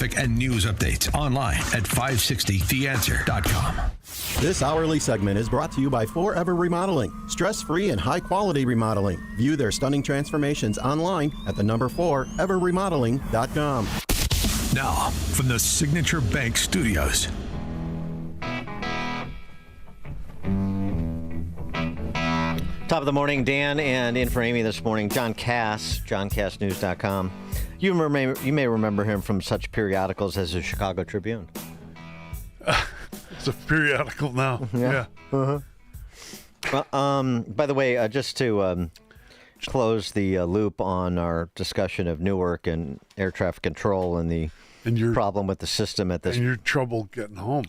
traffic, and news updates online at 560theanswer.com. This hourly segment is brought to you by Forever Remodeling. Stress-free and high-quality remodeling. View their stunning transformations online at the number 4everremodeling.com. Now, from the Signature Bank Studios. Top of the morning, Dan, and in for Amy this morning, John Cass, johncassnews.com. You may remember him from such periodicals as the Chicago Tribune. It's a periodical now. Yeah. By the way, just to close the loop on our discussion of Newark and air traffic control and the problem with the system at this. And your trouble getting home.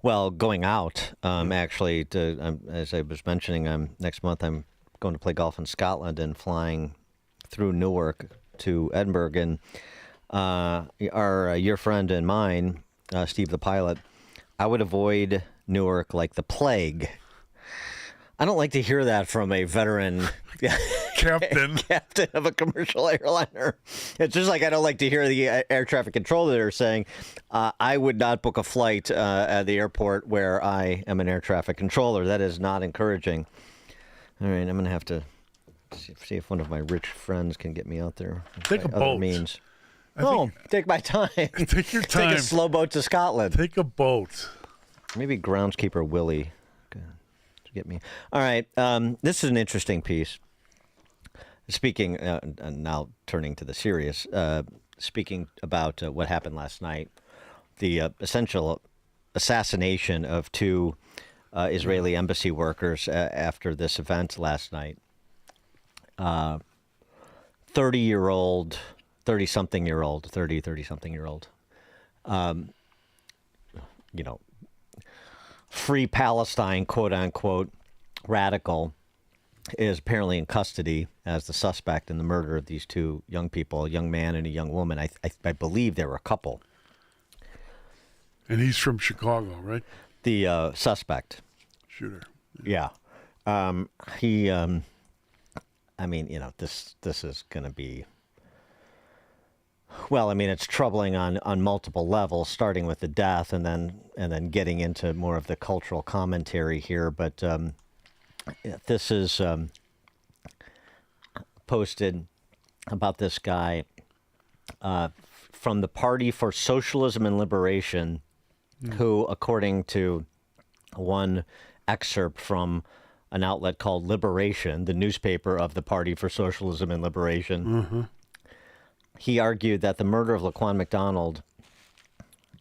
Well, going out, actually, as I was mentioning, next month I'm going to play golf in Scotland and flying through Newark to Edinburgh. And your friend and mine, Steve the pilot, I would avoid Newark like the plague. I don't like to hear that from a veteran captain of a commercial airliner. It's just like I don't like to hear the air traffic controller saying, I would not book a flight at the airport where I am an air traffic controller. That is not encouraging. All right, I'm going to have to see if one of my rich friends can get me out there. Take a boat. Means. Take my time. Take your time. Take a slow boat to Scotland. Take a boat. Maybe groundskeeper Willie could get me. All right, this is an interesting piece. Speaking, now turning to the serious, speaking about what happened last night, the essential assassination of two Israeli embassy workers after this event last night. 30-something-year-old, Free Palestine, quote-unquote, radical is apparently in custody as the suspect in the murder of these two young people, a young man and a young woman. I believe they were a couple. And he's from Chicago, right? The suspect. Shooter. Yeah. This is going to be... Well, I mean, it's troubling on multiple levels, starting with the death and then getting into more of the cultural commentary here. But this is posted about this guy from the Party for Socialism and Liberation, who, according to one excerpt from an outlet called Liberation, the newspaper of the Party for Socialism and Liberation, he argued that the murder of Laquan McDonald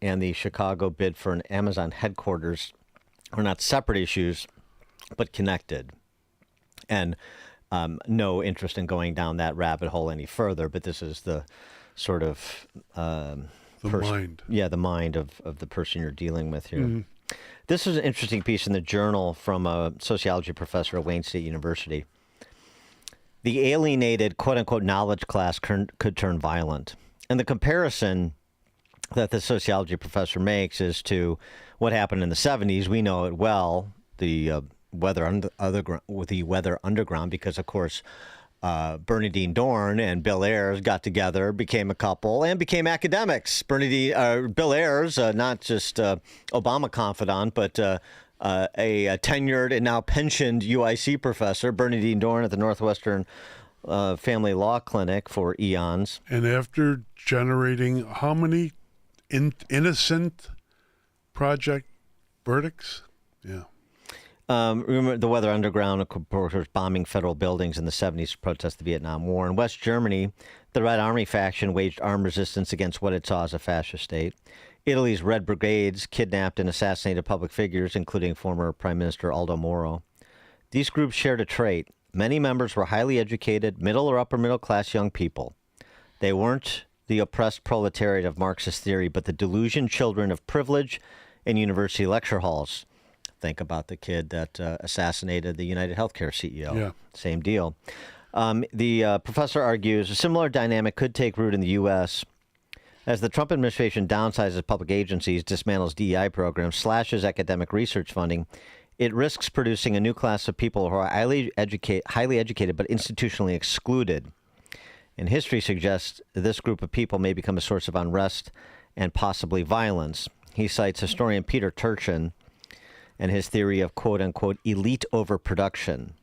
and the Chicago bid for an Amazon headquarters are not separate issues, but connected. And no interest in going down that rabbit hole any further, but this is the sort of... mind. Yeah, the mind of the person you're dealing with here. This is an interesting piece in the Journal from a sociology professor at Wayne State University. The alienated, quote-unquote, knowledge class could turn violent. And the comparison that the sociology professor makes is to what happened in the 70s. We know it well, the Weather Underground, because, of course, Bernardine Dorn and Bill Ayers got together, became a couple, and became academics. Bill Ayers, not just Obama confidant, but a tenured and now pensioned UIC professor, Bernardine Dorn at the Northwestern Family Law Clinic for eons. And after generating how many innocent project verdicts? Yeah. Remember the Weather Underground reporters bombing federal buildings in the 70s to protest the Vietnam War. In West Germany, the Red Army faction waged armed resistance against what it saw as a fascist state. Italy's Red Brigades kidnapped and assassinated public figures, including former Prime Minister Aldo Moro. These groups shared a trait. Many members were highly educated, middle or upper middle class young people. They weren't the oppressed proletariat of Marxist theory, but the delusioned children of privilege in university lecture halls. Think about the kid that assassinated the United Healthcare CEO. Yeah. Same deal. The professor argues a similar dynamic could take root in the U.S. as the Trump administration downsizes public agencies, dismantles DEI programs, slashes academic research funding. It risks producing a new class of people who are highly educated but institutionally excluded. And history suggests this group of people may become a source of unrest and possibly violence. He cites historian Peter Turchin and his theory of quote-unquote elite overproduction.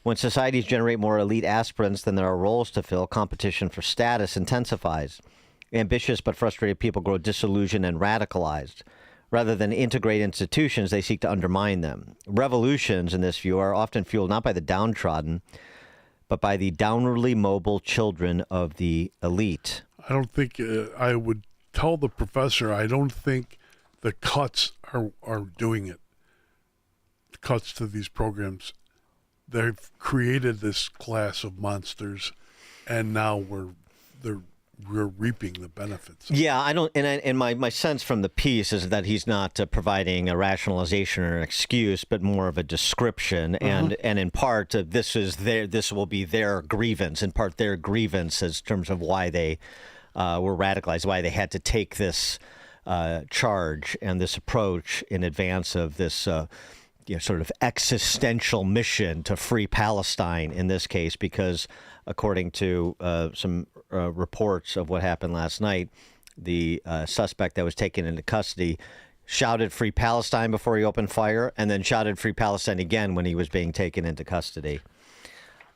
When societies generate more elite aspirants than there are roles to fill, competition for status intensifies. Ambitious but frustrated people grow disillusioned and radicalized. Rather than integrate institutions, they seek to undermine them. Revolutions, in this view, are often fueled not by the downtrodden, but by the downwardly mobile children of the elite. I don't think I would tell the professor, I don't think the cuts are doing it. The cuts to these programs. They've created this class of monsters, and now we're reaping the benefits. Yeah, I don't, and my sense from the piece is that he's not providing a rationalization or an excuse, but more of a description, and in part this will be their grievance, in part their grievance in terms of why they were radicalized, why they had to take this charge and this approach in advance of this sort of existential mission to free Palestine in this case, because according to some reports of what happened last night, the suspect that was taken into custody shouted "Free Palestine" before he opened fire, and then shouted "Free Palestine" again when he was being taken into custody.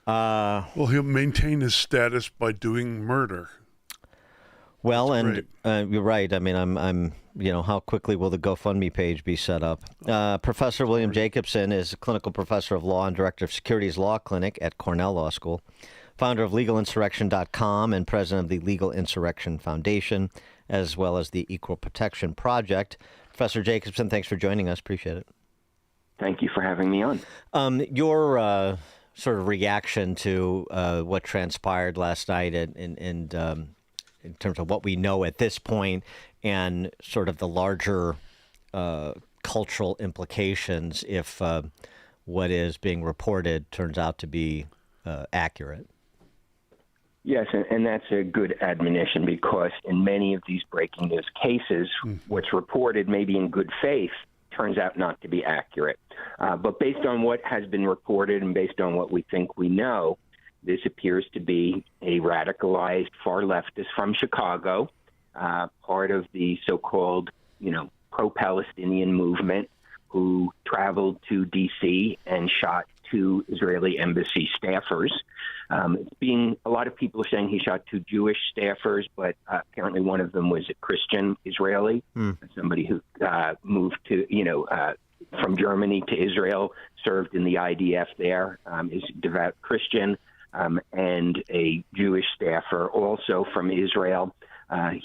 Well, he'll maintain his status by doing murder. Well, That's and you're right. I mean, I'm how quickly will the GoFundMe page be set up? Professor William Jacobson is a clinical professor of law and director of Securities Law Clinic at Cornell Law School, founder of LegalInsurrection.com and president of the Legal Insurrection Foundation, as well as the Equal Protection Project. Professor Jacobson, thanks for joining us. Appreciate it. Thank you for having me on. Your sort of reaction to what transpired last night and in terms of what we know at this point and sort of the larger cultural implications if what is being reported turns out to be accurate. Yes, and that's a good admonition, because in many of these breaking news cases, what's reported maybe in good faith turns out not to be accurate. But based on what has been reported and based on what we think we know, this appears to be a radicalized far leftist from Chicago, part of the so-called, pro-Palestinian movement, who traveled to D.C. and shot 2 Israeli embassy staffers. A lot of people are saying he shot 2 Jewish staffers, but apparently one of them was a Christian Israeli, somebody who moved to, from Germany to Israel, served in the IDF there, is a devout Christian. And a Jewish staffer also from Israel.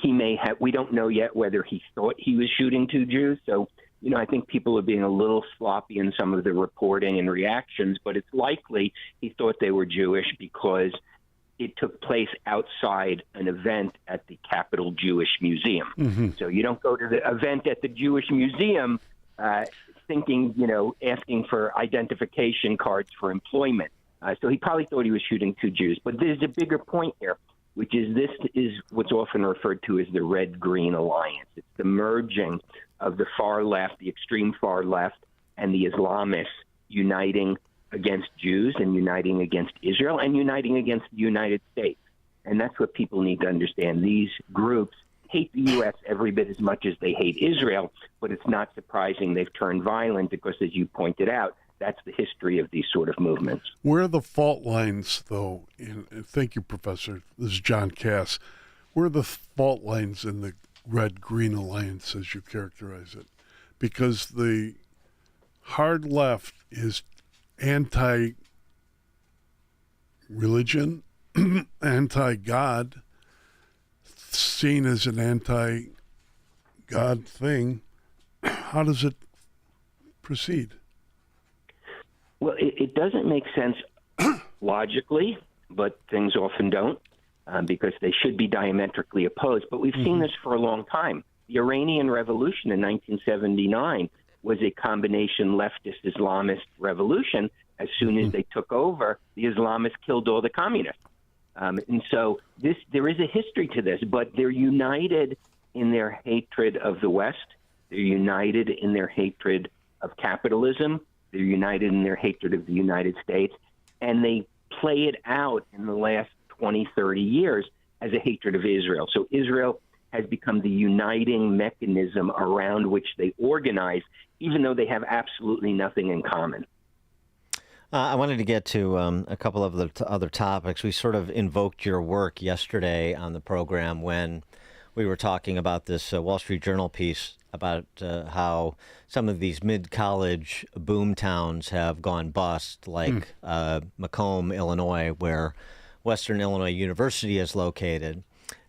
He may have, we don't know yet whether he thought he was shooting 2 Jews. So, I think people are being a little sloppy in some of the reporting and reactions, but it's likely he thought they were Jewish because it took place outside an event at the Capitol Jewish Museum. So you don't go to the event at the Jewish Museum thinking, asking for identification cards for employment. So he probably thought he was shooting 2 Jews. But there's a bigger point here, which is this is what's often referred to as the Red-Green Alliance. It's the merging of the far left, the extreme far left, and the Islamists uniting against Jews and uniting against Israel and uniting against the United States. And that's what people need to understand. These groups hate the U.S. every bit as much as they hate Israel, but it's not surprising they've turned violent because, as you pointed out, that's the history of these sort of movements. Where are the fault lines, though? Thank you, Professor. This is John Cass. Where are the fault lines in the Red-Green Alliance, as you characterize it? Because the hard left is anti-religion, anti-God, seen as an anti-God thing. How does it proceed? Well, it doesn't make sense logically, but things often don't because they should be diametrically opposed. But we've seen this for a long time. The Iranian Revolution in 1979 was a combination leftist Islamist revolution. As soon as they took over, the Islamists killed all the communists. And so there is a history to this, but they're united in their hatred of the West. They're united in their hatred of capitalism. They're united in their hatred of the United States, and they play it out in the last 20, 30 years as a hatred of Israel. So Israel has become the uniting mechanism around which they organize, even though they have absolutely nothing in common. I wanted to get to a couple of the other topics. We sort of invoked your work yesterday on the program when we were talking about this Wall Street Journal piece about how some of these mid-college boom towns have gone bust, like Macomb, Illinois, where Western Illinois University is located.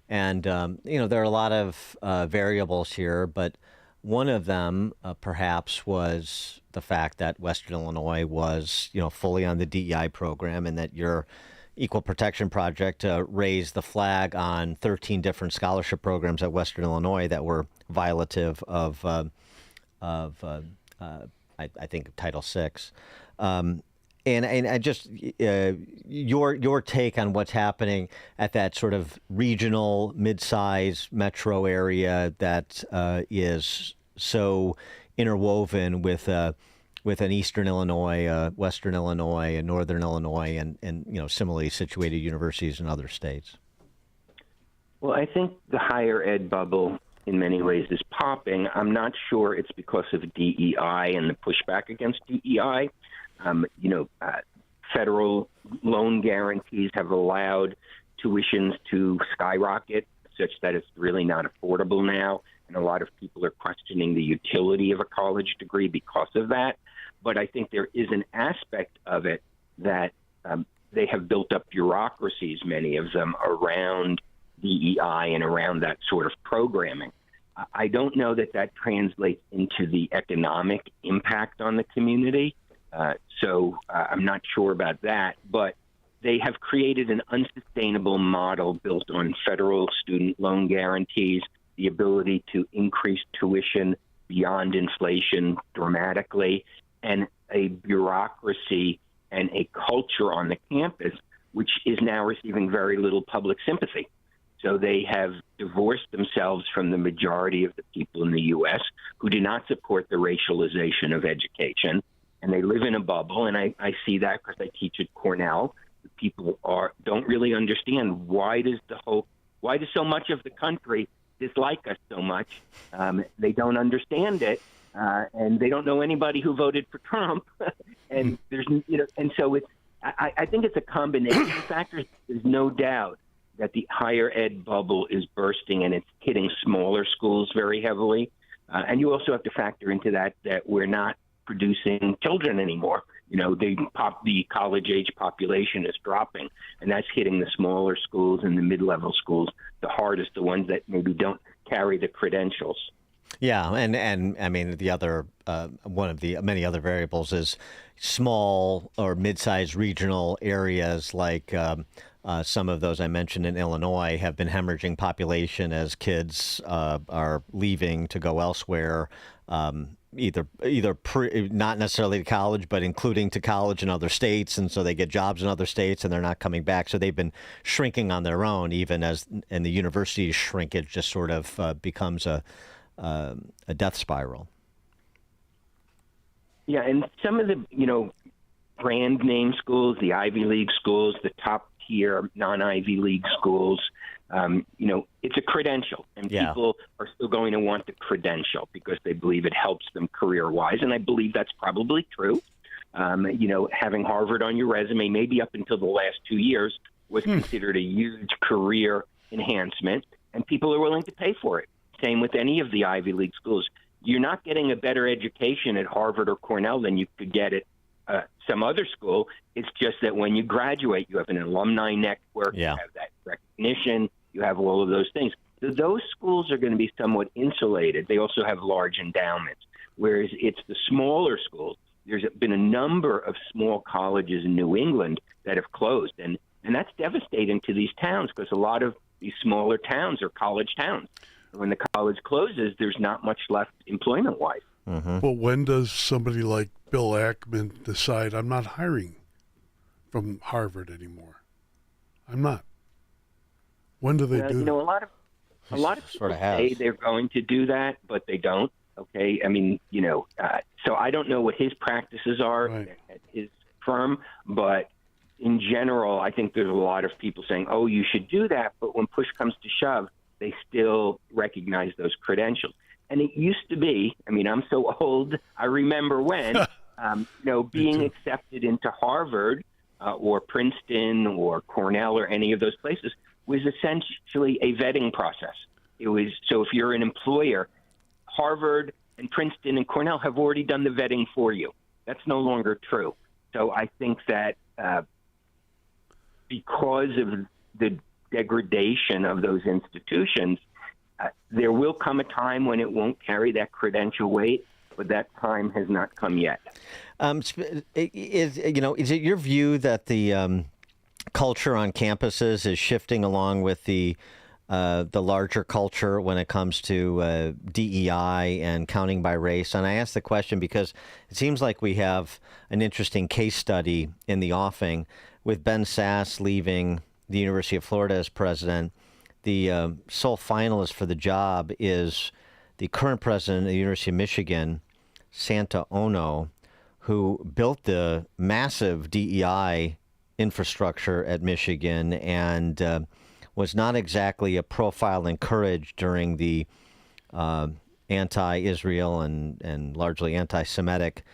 And, there are a lot of variables here, but one of them perhaps was the fact that Western Illinois was, fully on the DEI program, and that your Equal Protection Project raised the flag on 13 different scholarship programs at Western Illinois that were violative of I think, Title VI. And I just your take on what's happening at that sort of regional, mid-size metro area that is so interwoven with an Eastern Illinois, Western Illinois, and Northern Illinois, and similarly situated universities in other states. Well, I think the higher ed bubble in many ways is popping. I'm not sure it's because of DEI and the pushback against DEI. Federal loan guarantees have allowed tuitions to skyrocket such that it's really not affordable now. And a lot of people are questioning the utility of a college degree because of that. But I think there is an aspect of it that they have built up bureaucracies, many of them, around DEI and around that sort of programming. I don't know that translates into the economic impact on the community. So I'm not sure about that, but they have created an unsustainable model built on federal student loan guarantees, the ability to increase tuition beyond inflation dramatically, and a bureaucracy and a culture on the campus which is now receiving very little public sympathy. So they have divorced themselves from the majority of the people in the U.S. who do not support the racialization of education. And they live in a bubble, and I see that because I teach at Cornell. People don't really understand why does so much of the country dislike us so much. They don't understand it, and they don't know anybody who voted for Trump. And and so I think it's a combination of factors. There's no doubt that the higher ed bubble is bursting, and it's hitting smaller schools very heavily. And you also have to factor into that we're not producing children anymore. The college age population is dropping, and that's hitting the smaller schools and the mid-level schools the hardest, the ones that maybe don't carry the credentials. Yeah, and I mean, the other one of the many other variables is small or mid-sized regional areas like some of those I mentioned in Illinois have been hemorrhaging population as kids are leaving to go elsewhere. Either not necessarily to college, but including to college in other states, and so they get jobs in other states, and they're not coming back. So they've been shrinking on their own, and the university shrinkage just sort of becomes a death spiral. Yeah, and some of the brand name schools, the Ivy League schools, the top tier non-Ivy League schools. It's a credential, and people are still going to want the credential because they believe it helps them career-wise, and I believe that's probably true. Having Harvard on your resume, maybe up until the last 2 years, was considered a huge career enhancement, and people are willing to pay for it. Same with any of the Ivy League schools. You're not getting a better education at Harvard or Cornell than you could get at some other school. It's just that when you graduate, you have an alumni network, you have that recognition, you have all of those things. So those schools are going to be somewhat insulated. They also have large endowments, whereas it's the smaller schools. There's been a number of small colleges in New England that have closed, and that's devastating to these towns because a lot of these smaller towns are college towns. When the college closes, there's not much left employment-wise. Mm-hmm. But when does somebody like Bill Ackman decide, I'm not hiring from Harvard anymore? I'm not. When do they do that? A lot of people say they're going to do that, but they don't. Okay, I mean, so I don't know what his practices are at his firm, but in general, I think there's a lot of people saying, oh, you should do that, but when push comes to shove, they still recognize those credentials. And it used to be, I mean, I'm so old, I remember when, being accepted into Harvard or Princeton or Cornell or any of those places was essentially a vetting process. It was, so if you're an employer, Harvard and Princeton and Cornell have already done the vetting for you. That's no longer true. So I think that because of the degradation of those institutions, there will come a time when it won't carry that credential weight, but that time has not come yet. Is it your view that the culture on campuses is shifting along with the larger culture when it comes to DEI and counting by race? And I ask the question because it seems like we have an interesting case study in the offing with Ben Sasse leaving the University of Florida as president. The sole finalist for the job is the current president of the University of Michigan, Santa Ono, who built the massive DEI infrastructure at Michigan and was not exactly a profile encouraged during the anti-Israel and largely anti-Semitic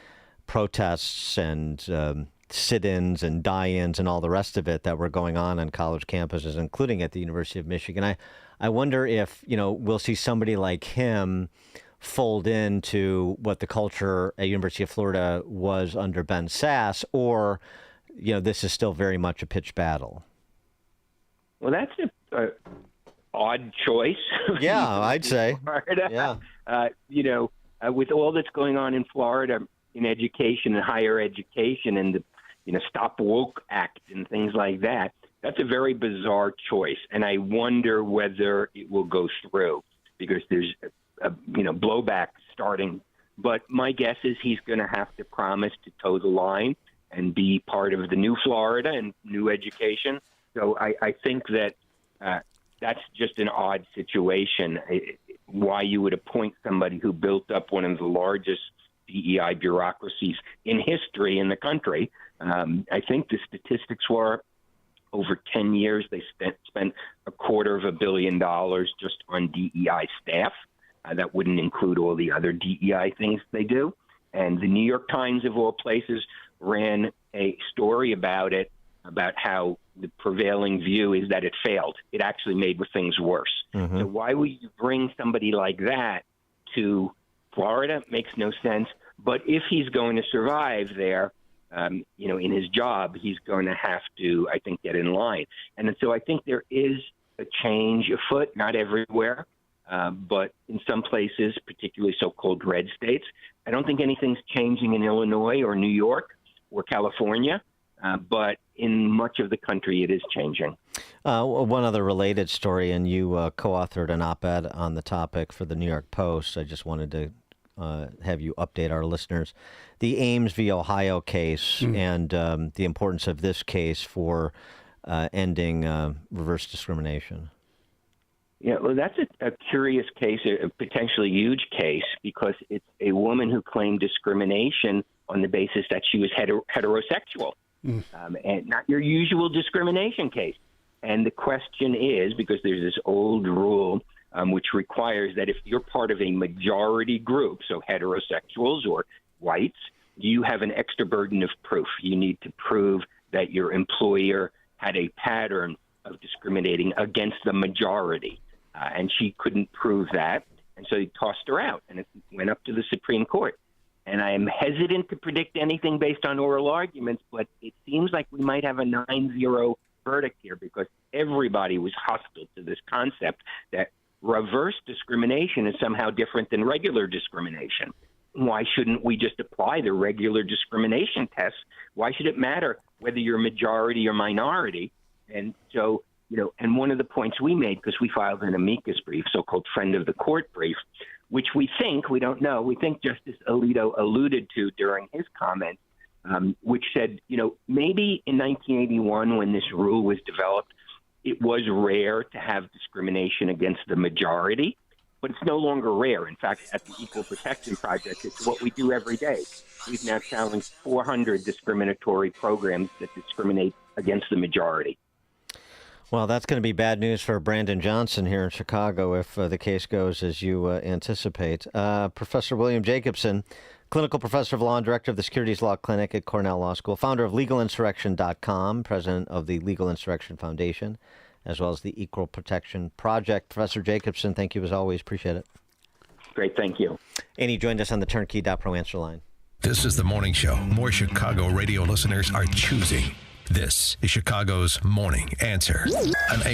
protests and sit-ins and die-ins and all the rest of it that were going on college campuses, including at the University of Michigan. I wonder if, we'll see somebody like him fold into what the culture at University of Florida was under Ben Sasse, or, this is still very much a pitched battle. Well, that's an odd choice. Yeah, I'd say. Florida. Yeah. With all that's going on in Florida in education and higher education and the Stop Woke Act and things like that, that's a very bizarre choice. And I wonder whether it will go through because there's blowback starting. But my guess is he's going to have to promise to toe the line and be part of the new Florida and new education. So I think that that's just an odd situation. Why you would appoint somebody who built up one of the largest DEI bureaucracies in history in the country. I think the statistics were over 10 years they spent $250 million just on DEI staff. That wouldn't include all the other DEI things they do. And the New York Times, of all places, ran a story about it, about how the prevailing view is that it failed. It actually made things worse. Mm-hmm. So why would you bring somebody like that to Florida? Makes no sense. But if he's going to survive there, in his job, he's going to have to, I think, get in line. And so I think there is a change afoot, not everywhere, but in some places, particularly so-called red states. I don't think anything's changing in Illinois or New York or California, but in much of the country, it is changing. One other related story, and you co-authored an op-ed on the topic for the New York Post. I just wanted to have you update our listeners. The Ames v. Ohio case and the importance of this case for ending reverse discrimination. Yeah, well, that's a curious case, a potentially huge case, because it's a woman who claimed discrimination on the basis that she was heterosexual, and not your usual discrimination case. And the question is, because there's this old rule which requires that if you're part of a majority group, so heterosexuals or whites, you have an extra burden of proof. You need to prove that your employer had a pattern of discriminating against the majority. And she couldn't prove that, and so he tossed her out, and it went up to the Supreme Court. And I am hesitant to predict anything based on oral arguments, but it seems like we might have a 9-0 verdict here because everybody was hostile to this concept that reverse discrimination is somehow different than regular discrimination. Why shouldn't we just apply the regular discrimination test? Why should it matter whether you're majority or minority? And so, and one of the points we made, because we filed an amicus brief, so-called friend of the court brief, which we think Justice Alito alluded to during his comments, which said, maybe in 1981 when this rule was developed, it was rare to have discrimination against the majority, but it's no longer rare. In fact, at the Equal Protection Project, it's what we do every day. We've now challenged 400 discriminatory programs that discriminate against the majority. Well, that's going to be bad news for Brandon Johnson here in Chicago if the case goes as you anticipate. Professor William Jacobson, clinical professor of law and director of the Securities Law Clinic at Cornell Law School, founder of LegalInsurrection.com, president of the Legal Insurrection Foundation, as well as the Equal Protection Project. Professor Jacobson, thank you as always. Appreciate it. Great, thank you. And he joined us on the Turnkey.pro answer line. This is the morning show more Chicago radio listeners are choosing. This is Chicago's Morning Answer. An